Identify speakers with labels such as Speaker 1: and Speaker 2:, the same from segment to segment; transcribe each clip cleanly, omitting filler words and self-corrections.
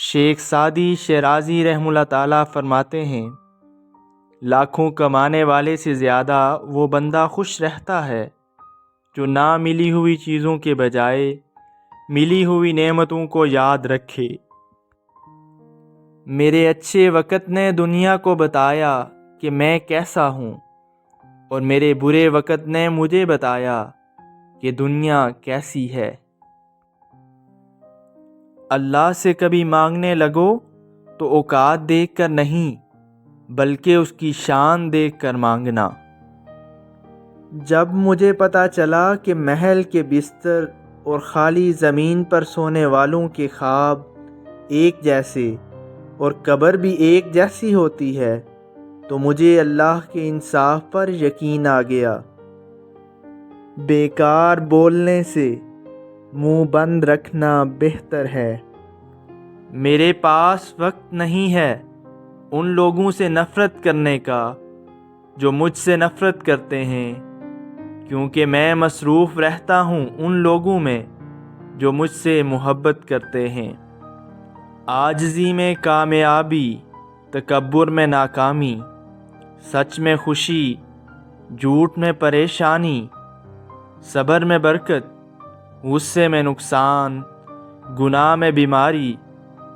Speaker 1: شیخ Saadi Shirazi رحمہ اللہ تعالیٰ فرماتے ہیں، لاکھوں کمانے والے سے زیادہ وہ بندہ خوش رہتا ہے جو نہ ملی ہوئی چیزوں کے بجائے ملی ہوئی نعمتوں کو یاد رکھے۔ میرے اچھے وقت نے دنیا کو بتایا کہ میں کیسا ہوں، اور میرے برے وقت نے مجھے بتایا کہ دنیا کیسی ہے۔ اللہ سے کبھی مانگنے لگو تو اوقات دیکھ کر نہیں بلکہ اس کی شان دیکھ کر مانگنا۔ جب مجھے پتہ چلا کہ محل کے بستر اور خالی زمین پر سونے والوں کے خواب ایک جیسے اور قبر بھی ایک جیسی ہوتی ہے تو مجھے اللہ کے انصاف پر یقین آ گیا۔ بیکار بولنے سے منہ بند رکھنا بہتر ہے۔ میرے پاس وقت نہیں ہے ان لوگوں سے نفرت کرنے کا جو مجھ سے نفرت کرتے ہیں، کیونکہ میں مصروف رہتا ہوں ان لوگوں میں جو مجھ سے محبت کرتے ہیں۔ عاجزی میں کامیابی، تکبر میں ناکامی، سچ میں خوشی، جھوٹ میں پریشانی، صبر میں برکت، غصے میں نقصان، گناہ میں بیماری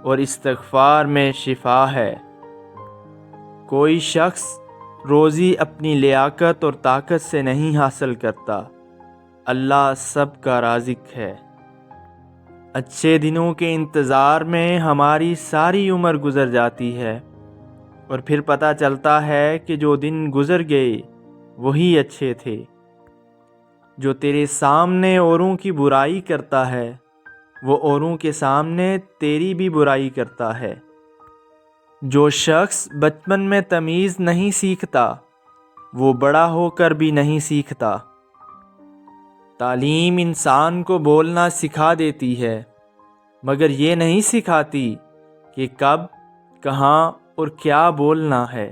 Speaker 1: اور استغفار میں شفا ہے۔ کوئی شخص روزی اپنی لیاقت اور طاقت سے نہیں حاصل کرتا، اللہ سب کا رازق ہے۔ اچھے دنوں کے انتظار میں ہماری ساری عمر گزر جاتی ہے، اور پھر پتہ چلتا ہے کہ جو دن گزر گئے وہی اچھے تھے۔ جو تیرے سامنے اوروں کی برائی کرتا ہے وہ اوروں کے سامنے تیری بھی برائی کرتا ہے۔ جو شخص بچپن میں تمیز نہیں سیکھتا وہ بڑا ہو کر بھی نہیں سیکھتا۔ تعلیم انسان کو بولنا سکھا دیتی ہے مگر یہ نہیں سکھاتی کہ کب، کہاں اور کیا بولنا ہے۔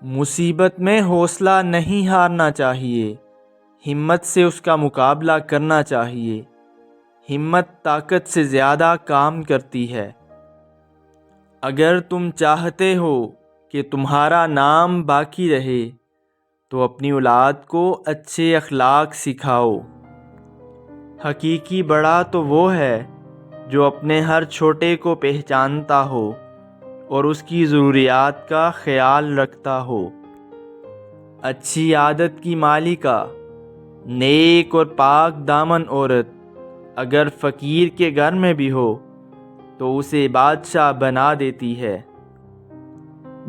Speaker 1: مصیبت میں حوصلہ نہیں ہارنا چاہیے، ہمت سے اس کا مقابلہ کرنا چاہیے۔ ہمت طاقت سے زیادہ کام کرتی ہے۔ اگر تم چاہتے ہو کہ تمہارا نام باقی رہے تو اپنی اولاد کو اچھے اخلاق سکھاؤ۔ حقیقی بڑا تو وہ ہے جو اپنے ہر چھوٹے کو پہچانتا ہو اور اس کی ضروریات کا خیال رکھتا ہو۔ اچھی عادت کی مالکہ، نیک اور پاک دامن عورت اگر فقیر کے گھر میں بھی ہو تو اسے بادشاہ بنا دیتی ہے۔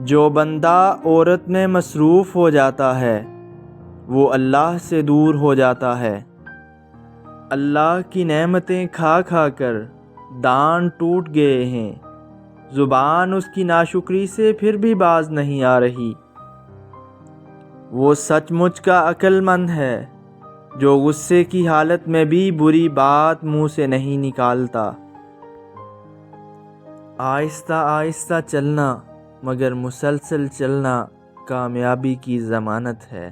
Speaker 1: جو بندہ عورت میں مصروف ہو جاتا ہے وہ اللہ سے دور ہو جاتا ہے۔ اللہ کی نعمتیں کھا کھا کر دان ٹوٹ گئے ہیں، زبان اس کی ناشکری سے پھر بھی باز نہیں آ رہی۔ وہ سچ مچ کا عقل مند ہے جو غصے کی حالت میں بھی بری بات منہ سے نہیں نکالتا۔ آہستہ آہستہ چلنا مگر مسلسل چلنا کامیابی کی ضمانت ہے۔